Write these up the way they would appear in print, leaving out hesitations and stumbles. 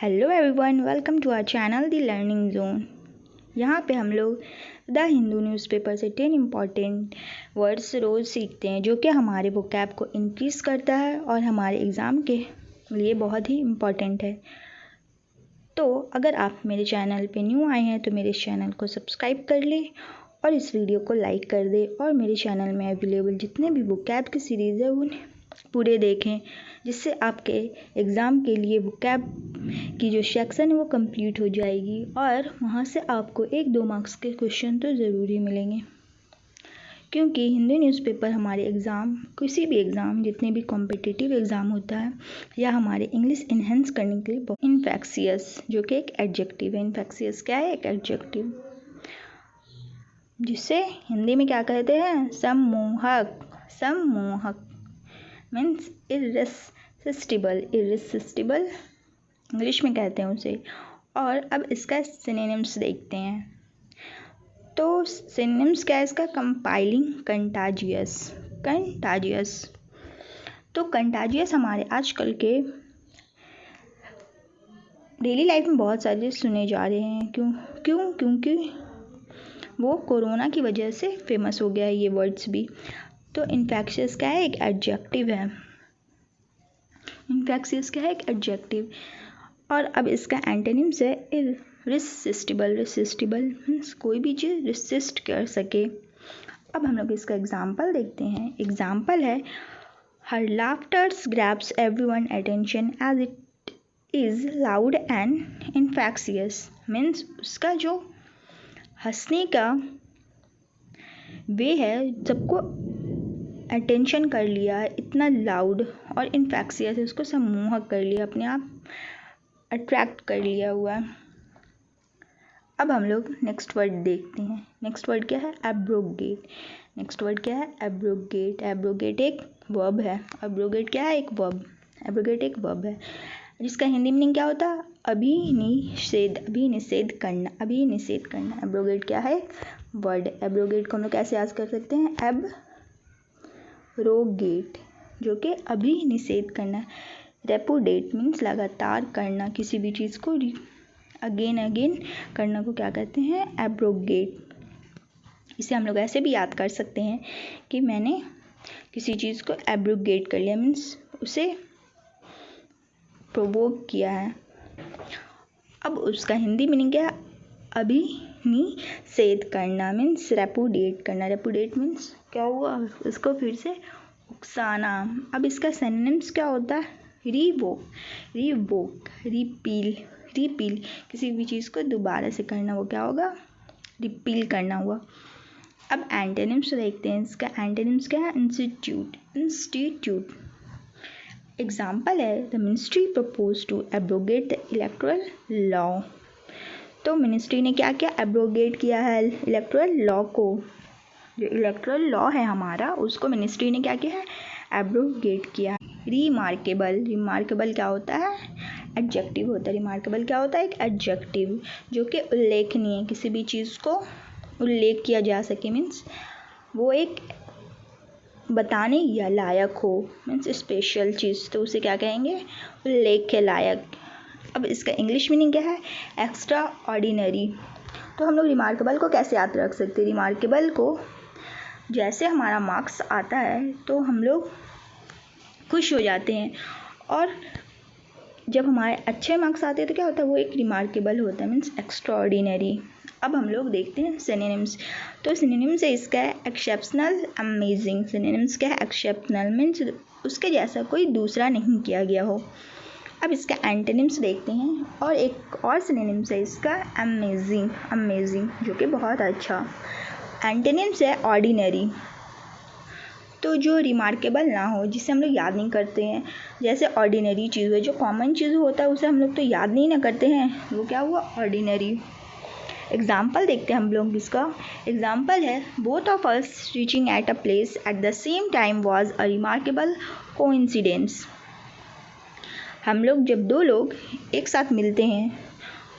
Hello everyone, welcome to our channel the learning zone. यहाँ पे हम लोग द हिंदू न्यूज़पेपर से 10 इम्पॉर्टेंट वर्ड्स रोज़ सीखते हैं जो कि हमारे वोकैब को इंक्रीज़ करता है और हमारे एग्ज़ाम के लिए बहुत ही इम्पॉर्टेंट है। तो अगर आप मेरे चैनल पे न्यू आए हैं तो मेरे चैनल को सब्सक्राइब कर लें और इस वीडियो को लाइक कर दें और मेरे चैनल में अवेलेबल जितने भी वोकैब की सीरीज़ है उन्हें पूरे देखें, जिससे आपके एग्ज़ाम के लिए वोकैब की जो सेक्शन है वो कंप्लीट हो जाएगी और वहाँ से आपको 1-2 मार्क्स के क्वेश्चन तो ज़रूर ही मिलेंगे। क्योंकि हिंदी न्यूज़पेपर हमारे एग्ज़ाम, किसी भी एग्ज़ाम, जितने भी कॉम्पिटिटिव एग्ज़ाम होता है या हमारे इंग्लिश इन्हेंस करने के लिए इन्फेक्शियस, जो कि एक एडजेक्टिव है। इन्फेक्शियस क्या है? एक एडजेक्टिव, जिसे हिंदी में क्या कहते हैं? सम्मोहक। सम्मोहक मीन्स इररेसिस्टिबल। इररेसिस्टिबल इंग्लिश में कहते हैं उसे। और अब इसका सिनोनिम्स देखते हैं। तो सिनोनिम्स क्या है इसका? Compiling, contagious. कंटाजियस तो कंटाजियस हमारे आजकल के डेली लाइफ में बहुत सारे सुने जा रहे हैं। क्योंकि वो कोरोना की वजह से फेमस हो गया है ये वर्ड्स भी। तो इन्फेक्शियस क्या है? एक एडजेक्टिव है। इन्फेक्शियस क्या है? एक एडजेक्टिव। और अब इसका एंटोनिम्स है इररेसिस्टिबल। रेसिस्टिबल मीन्स कोई भी चीज़ रेसिस्ट कर सके। अब हम लोग इसका एग्जाम्पल देखते हैं। एग्जाम्पल है, her laughters grabs everyone attention as it is loud and infectious. Means उसका जो हंसने का वे है सबको अटेंशन कर लिया है, इतना लाउड और इन्फेक्शियस है, उसको सम्मोहक कर लिया, अपने आप अट्रैक्ट कर लिया हुआ है। अब हम लोग नेक्स्ट वर्ड देखते हैं। नेक्स्ट वर्ड क्या है? एब्रोगेट। नेक्स्ट वर्ड क्या है? एब्रोगेट। एब्रोगेट एक वर्ब है। एब्रोगेट क्या है? एक वर्ब। एब्रोगेट एक वर्ब है जिसका हिंदी मीनिंग क्या होता है? अभिनिषेध। अभिनिषेध करना। अभिनिषेध करना। एब्रोगेट क्या है? वर्ड। एब्रोगेट को हम लोग कैसे याद कर सकते हैं? एब्रोगेट, जो कि अभिनिषेध करना। रेपुडेट मीन्स लगातार करना, किसी भी चीज़ को अगेन करना को क्या कहते हैं? एब्रोगेट। इसे हम लोग ऐसे भी याद कर सकते हैं कि मैंने किसी चीज़ को एब्रोगेट कर लिया, मीन्स उसे प्रोवोक किया है। अब उसका हिंदी मीनिंग क्या है? अभिनिषेध करना मीन्स रेपुडेट करना। रेपुडेट मीन्स क्या हुआ? उसको फिर से उकसाना। अब इसका सिनोनिम्स क्या होता है? Revoke, revoke, repeal. रिपील किसी भी चीज़ को दोबारा से करना, वो क्या होगा? रिपील करना हुआ। अब एंटोनिम्स देखते हैं। इसका एंटोनिम्स क्या है? इंस्टीट्यूट। इंस्टीट्यूट एग्जाम्पल है, the ministry propose to abrogate the electoral law. तो मिनिस्ट्री ने क्या किया? एब्रोगेट किया है इलेक्टोरल लॉ को। जो इलेक्टोरल लॉ है हमारा, उसको मिनिस्ट्री ने क्या किया है? एब्रोगेट किया। रिमार्केबल। रिमार्केबल क्या होता है? एडजेक्टिव होता है। रिमार्केबल क्या होता है? एक एडजेक्टिव, जो कि उल्लेखनीय, किसी भी चीज़ को उल्लेख किया जा सके, मीन्स वो एक बताने या लायक हो, मीन्स स्पेशल चीज़, तो उसे क्या कहेंगे? उल्लेख के लायक। अब इसका इंग्लिश मीनिंग क्या है? Extra ordinary. तो हम लोग रिमार्केबल को कैसे याद रख सकते हैं? रिमार्केबल को जैसे हमारा मार्क्स आता है तो हम लोग खुश हो जाते हैं, और जब हमारे अच्छे मार्क्स आते हैं तो क्या होता है? वो एक रिमार्केबल होता है, मीन्स एक्स्ट्रा ऑर्डिनरी। अब हम लोग देखते हैं सिनोनिम्स। तो सिनोनिम्स है इसका है एक्सेप्शनल, अमेजिंग। सिनोनिम्स क्या है? एक्सेप्शनल मीन्स उसके जैसा कोई दूसरा नहीं किया गया हो। अब इसका एंटोनिम्स देखते हैं, और एक और सिनोनिम्स है इसका अमेजिंग। अमेजिंग जो कि बहुत अच्छा। एंटोनिम्स है ऑर्डिनरी, तो जो रिमार्केबल ना हो, जिसे हम लोग याद नहीं करते हैं, जैसे ऑर्डिनरी चीज़ है, जो कॉमन चीज़ होता है उसे हम लोग तो याद नहीं ना करते हैं, वो क्या हुआ? ऑर्डिनरी। एग्जाम्पल देखते हैं हम लोग इसका। एग्जाम्पल है, both of us reaching at a place at the same time was a remarkable coincidence. हम लोग जब दो लोग एक साथ मिलते हैं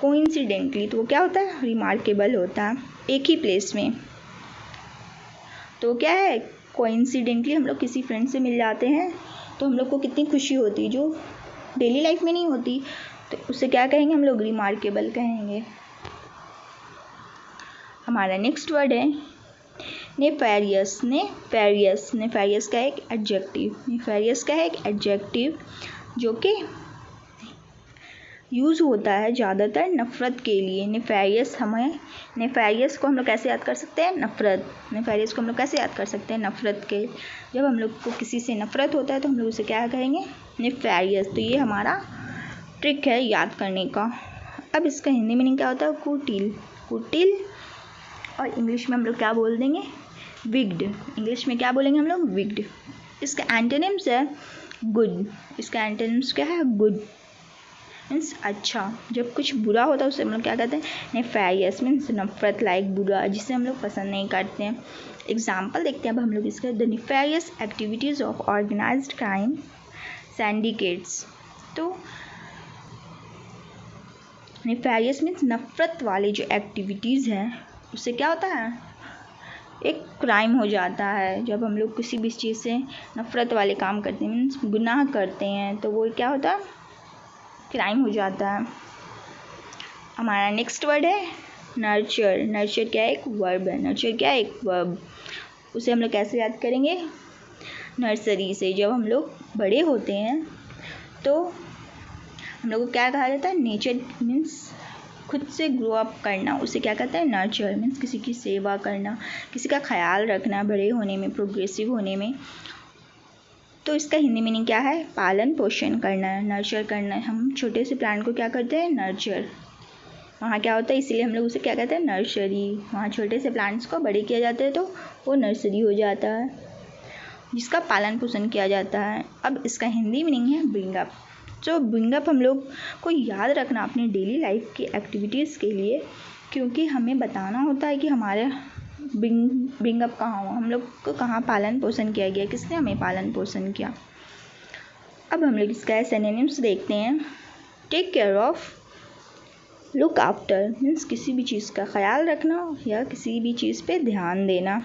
कोइंसिडेंटली, तो वो क्या होता है? रिमार्केबल होता है, एक ही प्लेस में। तो क्या है? कोइंसिडेंटली हम लोग किसी फ्रेंड से मिल जाते हैं तो हम लोग को कितनी खुशी होती है, जो डेली लाइफ में नहीं होती। तो उसे क्या कहेंगे हम लोग? रिमार्केबल कहेंगे। हमारा नेक्स्ट वर्ड है नेफेरियस। नेफेरियस, नेफेरियस का एक एडजेक्टिव, नेफेरियस का एक एडजेक्टिव जो कि यूज़ होता है ज़्यादातर नफ़रत के लिए। नेफेरियस को हम लोग कैसे याद कर सकते हैं? नफ़रत। नेफेरियस को हम लोग कैसे याद कर सकते हैं? नफ़रत के। जब हम लोग को किसी से नफ़रत होता है तो हम लोग उसे क्या कहेंगे? नेफेरियस। तो ये हमारा ट्रिक है याद करने का। अब इसका हिंदी मीनिंग क्या होता है? कुटिल। कुटिल, और इंग्लिश में हम लोग क्या बोल देंगे? विग्ड। इंग्लिश में क्या बोलेंगे हम लोग? विग्ड। इसका एंटोनिम्स है गुड। इसका एंटोनिम्स क्या है? गुड मीन्स अच्छा। जब कुछ बुरा होता है उसे हम लोग क्या कहते हैं? नेफेरियस मीन्स नफरत लायक, बुरा, जिसे हम लोग पसंद नहीं करते हैं। एग्जाम्पल देखते हैं अब हम लोग इसका। The nefarious activities of organised crime syndicates. तो नेफेरियस मीन्स नफरत वाले जो एक्टिविटीज़ हैं उससे क्या होता है? एक क्राइम हो जाता है। जब हम लोग किसी भी चीज़ से नफ़रत वाले काम करते हैं मीन्स गुनाह करते हैं तो वो क्या होता है? क्राइम हो जाता है। हमारा नेक्स्ट वर्ड है नर्चर। नर्चर क्या है? एक वर्ब है। नर्चर क्या है? एक वर्ब। उसे हम लोग कैसे याद करेंगे? नर्सरी से। जब हम लोग बड़े होते हैं तो हम लोग को क्या कहा जाता है? नेचर मीन्स खुद से ग्रो अप करना, उसे क्या कहते हैं? नर्चर मीन्स किसी की सेवा करना, किसी का ख्याल रखना बड़े होने में, प्रोग्रेसिव होने में। तो इसका हिंदी मीनिंग क्या है? पालन पोषण करना, नर्चर करना। हम छोटे से प्लांट को क्या करते हैं? नर्चर। वहाँ क्या होता है? इसीलिए हम लोग उसे क्या कहते हैं? नर्सरी। वहाँ छोटे से प्लांट्स को बड़े किया जाता है तो वो नर्सरी हो जाता है, जिसका पालन पोषण किया जाता है। अब इसका हिंदी मीनिंग है ब्रिंग अप। जो ब्रिंग अप हम लोग को याद रखना अपनी डेली लाइफ की एक्टिविटीज़ के लिए, क्योंकि हमें बताना होता है कि हमारे ब्रिंग अप कहाँ हुआ, हम लोग को कहाँ पालन पोषण किया गया, किसने हमें पालन पोषण किया। अब हम लोग इसका सिनोनिम्स देखते हैं। Take care of, look after means किसी भी चीज़ का ख्याल रखना या किसी भी चीज़ पे ध्यान देना।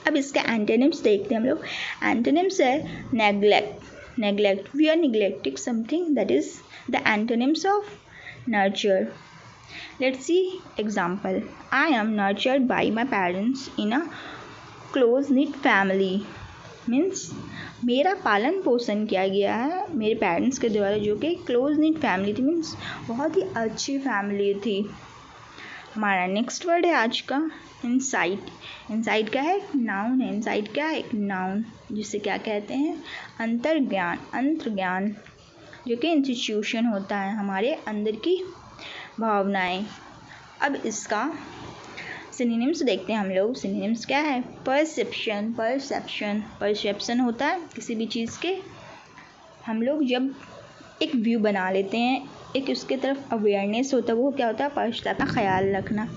अब इसका एंटोनिम्स देखते हैं हम लोग। एंटोनिम्स है neglect. Neglect, we are neglecting something, that is the antonyms of nurture. Let's see example. I am nurtured by my parents in a close knit family. Means मेरा पालन पोषण किया गया है मेरे पेरेंट्स के द्वारा, जो कि क्लोज निट फैमिली थी, मीन्स बहुत ही अच्छी फैमिली थी। हमारा नेक्स्ट वर्ड है आज का इंसाइट। इंसाइट क्या है? नाउन है। इंसाइट क्या है? एक नाउन, जिसे क्या कहते हैं? अंतर्ज्ञान। अंतर्ज्ञान जो कि इंस्टीट्यूशन होता है, हमारे अंदर की भावनाएं। अब इसका सिनोनिम्स देखते हैं हम लोग। सिनोनिम्स क्या है? परसेप्शन। परसेप्शन, परसेप्शन होता है किसी भी चीज़ के, हम लोग जब एक व्यू बना लेते हैं, एक उसके तरफ अवेयरनेस होता है, वो क्या होता है? परसेप्शन। अपना ख्याल रखना,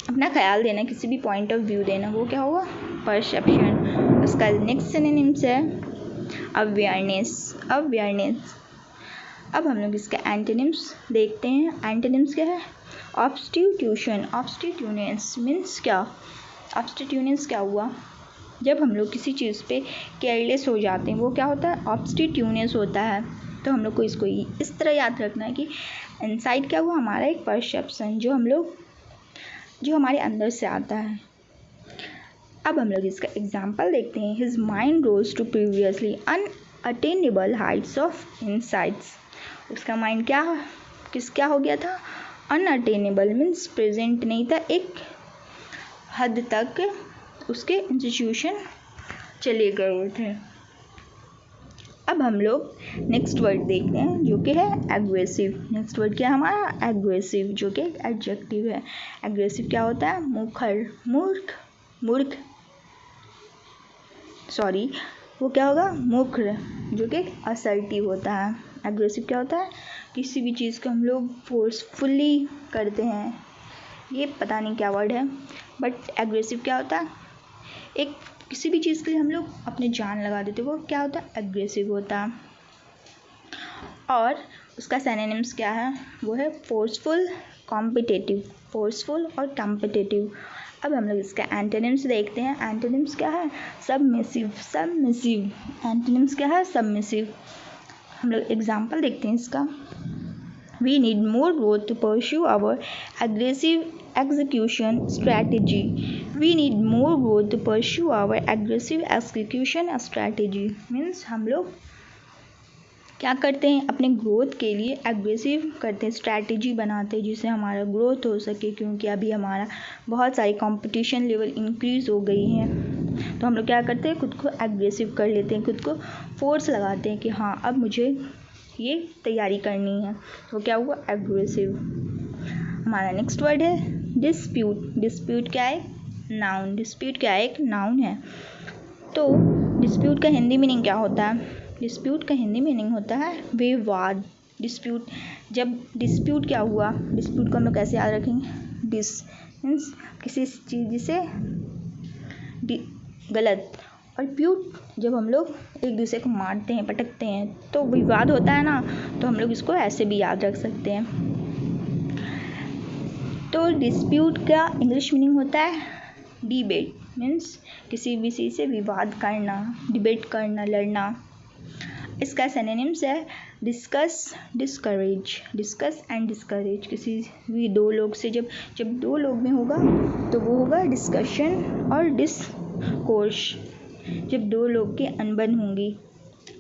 अपना ख्याल देना, किसी भी पॉइंट ऑफ व्यू देना, वो क्या होगा? परसेप्शन। उसका नेक्स्ट सिनोनिम्स है अवेयरनेस। अवेयरनेस। अब हम लोग इसका एंटोनिम्स देखते हैं। एंटोनिम्स क्या है? ऑब्स्टिट्यूशन। ऑब्स्टिट्यूनेंस मीन्स क्या? ऑब्स्टिट्यूनेंस क्या हुआ? जब हम लोग किसी चीज़ पे केयरलेस हो जाते हैं, वो क्या होता है? ऑब्स्टिट्यूनेंस होता है। तो हम लोग को इसको इस तरह याद रखना है कि इनसाइट क्या हुआ? हमारा एक परसेप्शन जो हमारे अंदर से आता है। अब हम लोग इसका एग्जाम्पल देखते हैं। His mind rose to previously unattainable heights of insights. उसका माइंड क्या हो गया था? अनअटेनेबल मीन्स प्रेजेंट नहीं था, एक हद तक उसके इंस्टीट्यूशन चले गए थे। अब हम लोग नेक्स्ट वर्ड देखते हैं जो कि है एग्रेसिव। नेक्स्ट वर्ड क्या है हमारा? एग्रेसिव, जो कि एडजेक्टिव है। एग्रेसिव क्या होता है? मुखर, मूर्ख, सॉरी, वो क्या होगा? मुखर, जो कि असर्टिव होता है। एग्रेसिव क्या होता है? किसी भी चीज़ को हम लोग फोर्सफुली करते हैं, ये पता नहीं क्या वर्ड है, बट एग्रेसिव क्या होता है? एक किसी भी चीज़ के लिए हम लोग अपने जान लगा देते, वो क्या होता है? एग्रेसिव होता है। और उसका सिनोनिम्स क्या है? वो है फोर्सफुल, कॉम्पिटिटिव। फोर्सफुल और कॉम्पिटिटिव। अब हम लोग इसका एंटोनिम्स देखते हैं। एंटोनिम्स क्या है? सबमिसिव। सबमिसिव एंटोनिम्स क्या है? सबमिसिव। हम लोग एग्जाम्पल देखते हैं इसका। We need more growth to pursue our aggressive execution strategy. We need more growth to pursue our aggressive execution strategy. Means हम लोग क्या करते हैं, अपने ग्रोथ के लिए एग्रेसिव करते हैं, स्ट्रैटेजी बनाते हैं जिससे हमारा ग्रोथ हो सके, क्योंकि अभी हमारा बहुत सारी कंपटीशन लेवल इंक्रीज़ हो गई है। तो हम लोग क्या करते हैं, खुद को एग्रेसिव कर लेते हैं, खुद को फोर्स लगाते हैं कि हाँ अब मुझे ये तैयारी करनी है। तो क्या हुआ, एग्रेसिव। हमारा नेक्स्ट वर्ड है डिस्प्यूट। डिस्प्यूट क्या है, नाउन। डिस्प्यूट क्या है, एक नाउन है। तो डिस्प्यूट का हिंदी मीनिंग क्या होता है, डिस्प्यूट का हिंदी मीनिंग होता है विवाद। डिस्प्यूट, जब डिस्प्यूट क्या हुआ, डिस्प्यूट को हम लोग कैसे याद रखेंगे, डिस मीन्स किसी चीज़ से गलत, और प्यूट जब हम लोग एक दूसरे को मारते हैं, पटकते हैं, तो विवाद होता है ना, तो हम लोग इसको ऐसे भी याद रख सकते हैं। तो डिस्प्यूट का इंग्लिश मीनिंग होता है डिबेट, मीन्स किसी भी चीज़ से विवाद करना, डिबेट करना, लड़ना। इसका सिनोनिम्स है discuss, discourage. Discuss and discourage, किसी भी दो लोग से जब दो लोग में होगा तो वो होगा डिस्कशन, और डिस्कोर्स जब दो लोग की अनबन होंगी।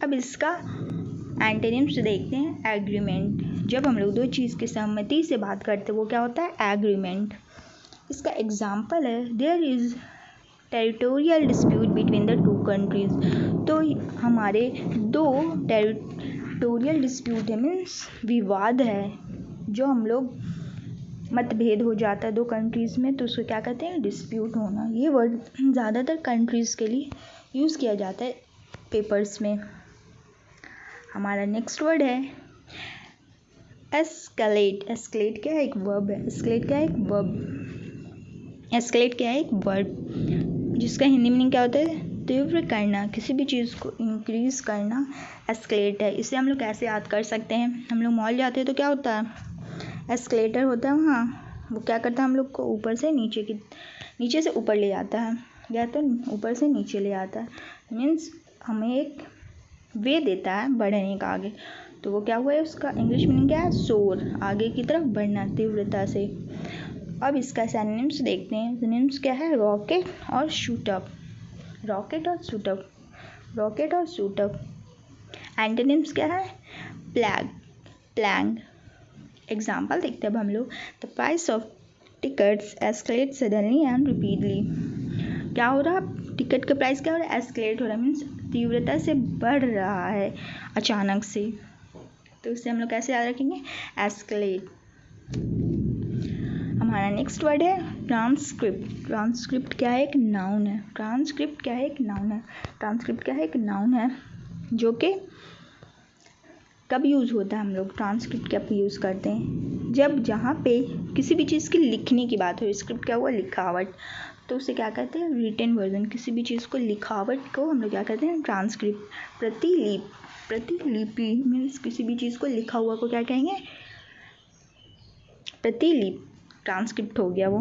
अब इसका एंटोनिम्स देखते हैं, एग्रीमेंट। जब हम लोग दो चीज़ की सहमति से बात करते हैं वो क्या होता है, एग्रीमेंट। इसका एग्जाम्पल है there is territorial dispute between the two countries. तो हमारे दो टेरिटोरियल डिस्प्यूट है, मीन्स विवाद है, जो हम लोग मतभेद हो जाता है दो कंट्रीज़ में, तो उसको क्या कहते हैं, डिस्प्यूट होना। ये वर्ड ज़्यादातर कंट्रीज़ के लिए यूज़ किया जाता है पेपर्स में। हमारा नेक्स्ट वर्ड है एस्केलेट। एस्केलेट क्या है, एक वर्ब है। एस्केलेट क्या है, एक वर्ब। एस्केलेट क्या है, एक वर्ब, जिसका हिंदी मीनिंग क्या होता है, तीव्र करना, किसी भी चीज़ को इंक्रीज़ करना एस्केलेट है। इसे हम लोग कैसे याद कर सकते हैं, हम लोग मॉल जाते हैं तो क्या होता है, एस्केलेटर होता है वहाँ, वो क्या करता है, हम लोग को ऊपर से नीचे से ऊपर ले जाता है, या तो ऊपर से नीचे ले आता है, मीन्स हमें एक वे देता है बढ़ने का आगे। तो वो क्या हुआ है, उसका इंग्लिश मीनिंग क्या है, सोर, आगे की तरफ बढ़ना तीव्रता से। अब इसका सिनोनिम्स देखते हैं। सिनोनिम्स क्या है, रॉकेट और शूटअप। रॉकेट और शूटअप, रॉकेट और शूटअप। एंटोनिम्स क्या है, प्लैंग। एग्जाम्पल देखते हैं अब हम लोग। The price of tickets escalate suddenly and repeatedly. क्या हो रहा, टिकट का प्राइस क्या हो रहा है, एस्केलेट हो रहा है, मीन्स तीव्रता से बढ़ रहा है अचानक से। तो इससे हम लोग कैसे याद रखेंगे, एस्केलेट। हमारा नेक्स्ट वर्ड है ट्रांसक्रिप्ट। ट्रांसक्रिप्ट क्या है, एक नाउन है। ट्रांसक्रिप्ट क्या है, एक नाउन है। ट्रांसक्रिप्ट क्या है, एक नाउन है, जो कि कब यूज़ होता है, हम लोग ट्रांसक्रिप्ट कब यूज़ करते हैं, जब जहाँ पे किसी भी चीज़ की लिखने की बात हो। स्क्रिप्ट क्या हुआ, लिखावट, तो उसे क्या कहते हैं, रिटन वर्जन। किसी भी चीज़ को लिखावट को हम लोग क्या कहते हैं, ट्रांसक्रिप्ट। प्रतिलिपि मीन्स किसी भी चीज़ को लिखा हुआ को क्या कहेंगे, प्रतिलिपि, ट्रांसक्रिप्ट हो गया वो।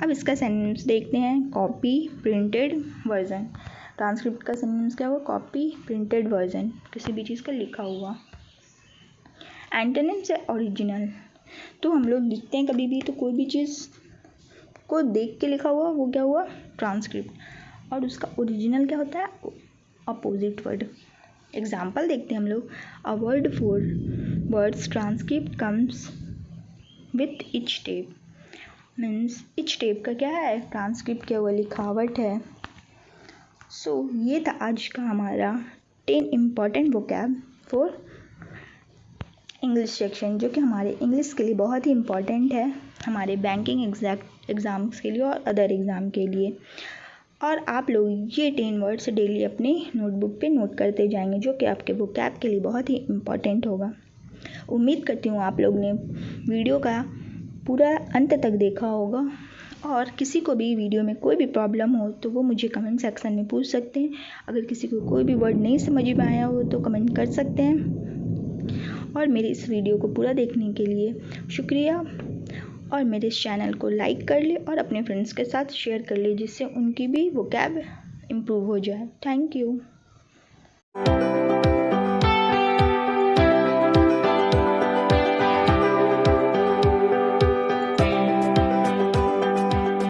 अब इसका सिनोनिम्स देखते हैं, कॉपी, प्रिंटेड, वर्जन। ट्रांसक्रिप्ट का सिनोनिम्स क्या हुआ, कॉपी, प्रिंटेड, वर्जन, किसी भी चीज़ का लिखा हुआ। एंटोनिम्स है ओरिजिनल। तो हम लोग लिखते हैं कभी भी तो कोई भी चीज़ को देख के लिखा हुआ वो क्या हुआ, ट्रांसक्रिप्ट। और उसका ओरिजिनल क्या होता है, अपोजिट वर्ड। एग्जाम्पल देखते हैं हम लोग। A word for words transcript comes with each step. Means each step का क्या है, ट्रांसक्रिप्ट क्या हुआ, लिखावट है। सो ये था आज का हमारा 10 important vocab for English section, जो कि हमारे इंग्लिश के लिए बहुत ही इम्पॉर्टेंट है, हमारे बैंकिंग एग्ज़ाम्स के लिए और अदर एग्ज़ाम के लिए। और आप लोग ये 10 वर्ड्स डेली अपने नोटबुक पे नोट करते जाएंगे, जो कि आपके वोकैब के लिए बहुत ही इम्पॉर्टेंट होगा। उम्मीद करती हूँ आप लोग ने वीडियो का पूरा अंत तक देखा होगा, और किसी को भी वीडियो में कोई भी प्रॉब्लम हो तो वो मुझे कमेंट सेक्शन में पूछ सकते हैं। अगर किसी को कोई भी वर्ड नहीं समझ में आया हो तो कमेंट कर सकते हैं। और मेरे इस वीडियो को पूरा देखने के लिए शुक्रिया, और मेरे इस चैनल को लाइक कर ले और अपने फ्रेंड्स के साथ शेयर कर ले, जिससे उनकी भी वोकैब इम्प्रूव हो जाए। Thank you.